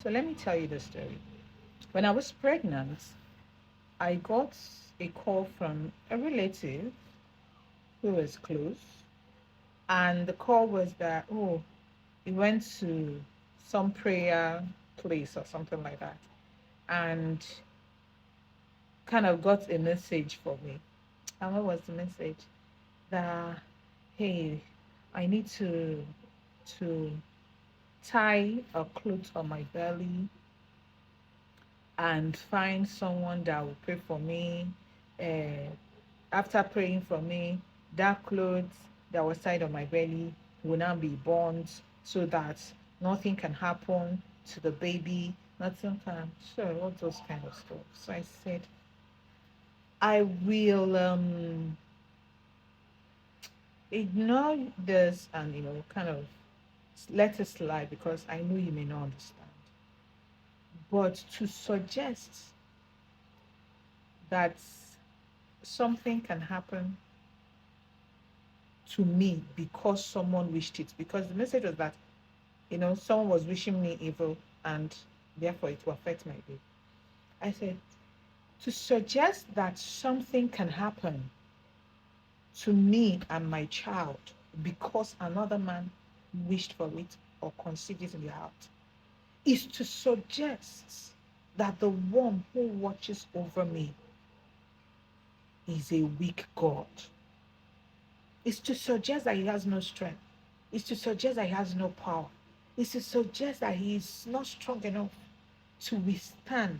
So let me tell you the story. When I was pregnant, I got a call from a relative who was close, and the call was that, oh, he went to some prayer place or something like that, and kind of got a message for me. And what was the message? That, hey, I need to tie a cloth on my belly and find someone that will pray for me. Uh, After praying for me, that clothes that was tied on my belly will now be burnt so that nothing can happen to the baby. Nothing can, sure, all those kind of stuff. So I said, I will ignore this and, kind of let it slide because I know you may not understand. But to suggest that something can happen to me because someone wished it, because the message was that, someone was wishing me evil and therefore it will affect my day. I said, to suggest that something can happen to me and my child because another man wished for it or conceived it in their heart is to suggest that the one who watches over me is a weak God. It's to suggest that he has no strength. It's to suggest that he has no power. It's to suggest that he is not strong enough to withstand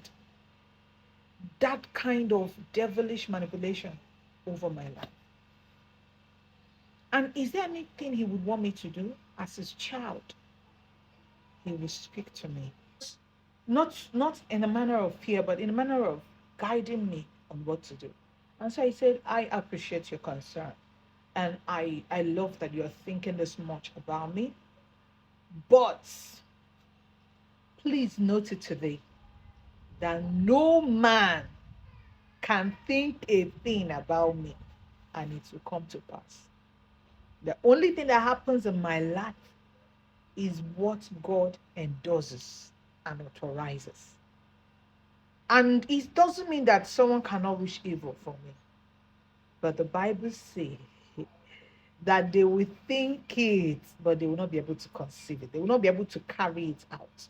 that kind of devilish manipulation over my life. And is there anything he would want me to do as his child? He will speak to me. Not in a manner of fear, but in a manner of guiding me on what to do. And so I said, I appreciate your concern. And I love that you're thinking this much about me. But please note it today that no man can think a thing about me and it will come to pass. The only thing that happens in my life is what God endorses and authorizes. And it doesn't mean that someone cannot wish evil for me. But the Bible says that they will think it, but they will not be able to conceive it. They will not be able to carry it out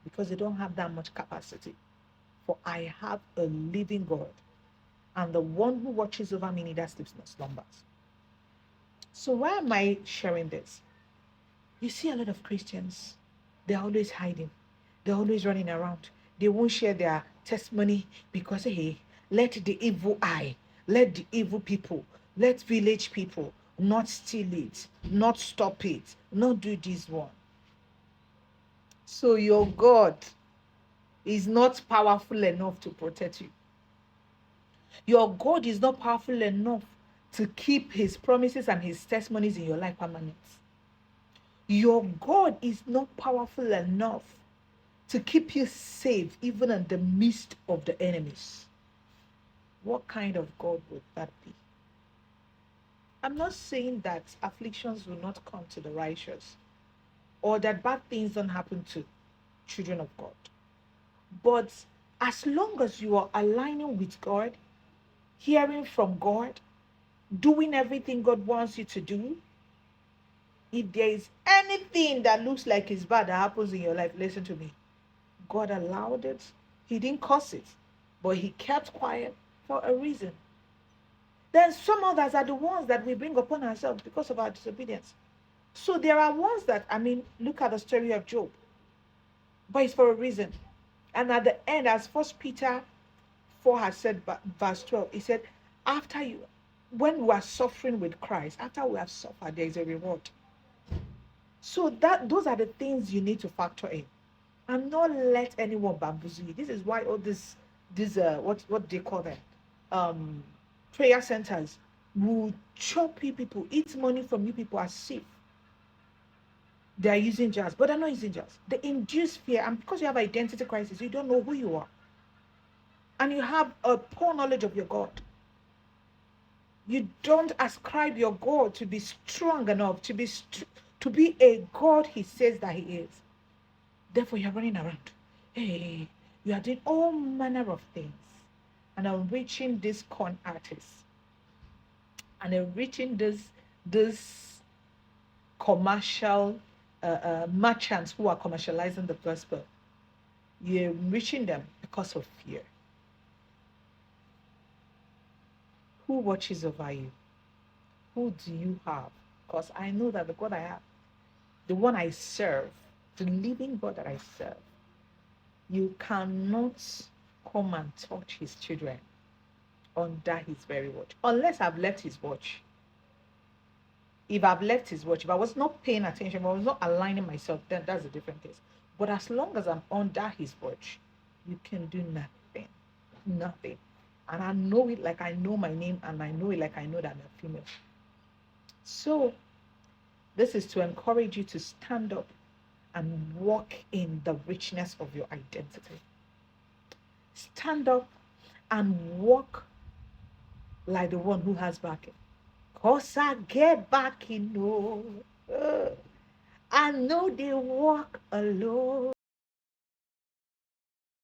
because they don't have that much capacity. For I have a living God, and the one who watches over me neither sleeps nor slumbers. So why am I sharing this? You see a lot of Christians, they're always hiding. They're always running around. They won't share their testimony because, hey, let the evil eye, let the evil people, let village people not steal it, not stop it, not do this one. So your God is not powerful enough to protect you. Your God is not powerful enough to keep his promises and his testimonies in your life permanent. Your God is not powerful enough to keep you safe even in the midst of the enemies. What kind of God would that be? I'm not saying that afflictions will not come to the righteous or that bad things don't happen to children of God. But as long as you are aligning with God, hearing from God, doing everything God wants you to do, if there is anything that looks like it's bad that happens in your life, listen to me. God allowed it. He didn't cause it, but he kept quiet for a reason. Then some others are the ones that we bring upon ourselves because of our disobedience. So there are ones that, look at the story of Job, but it's for a reason. And at the end, as First Peter 4 has said, verse 12, he said, after you, when we are suffering with Christ, after we have suffered, there is a reward. So those are the things you need to factor in, and not let anyone bamboozle you. This is why all this what they call them, um, prayer centers will chop you people, eat money from you people as if they are using jazz, but they're not using jazz. They induce fear, and because you have identity crisis, you don't know who you are, and you have a poor knowledge of your God. You don't ascribe your God to be strong enough to be a God He says that He is. Therefore, you're running around. Hey, you are doing all manner of things. And I'm reaching these con artists. And I'm reaching this commercial merchants who are commercializing the gospel. You're reaching them because of fear. Who watches over you? Who do you have? Because I know that the God I have, the one I serve, the living God that I serve, you cannot come and touch his children under his very watch, unless I've left his watch. If I've left his watch, if I was not paying attention, if I was not aligning myself, then that's a different case. But as long as I'm under his watch, you can do nothing. Nothing. And I know it like I know my name, and I know it like I know that I'm a female. So this is to encourage you to stand up and walk in the richness of your identity. Stand up and walk like the one who has backing. Cause I get backing, no. I know they walk alone.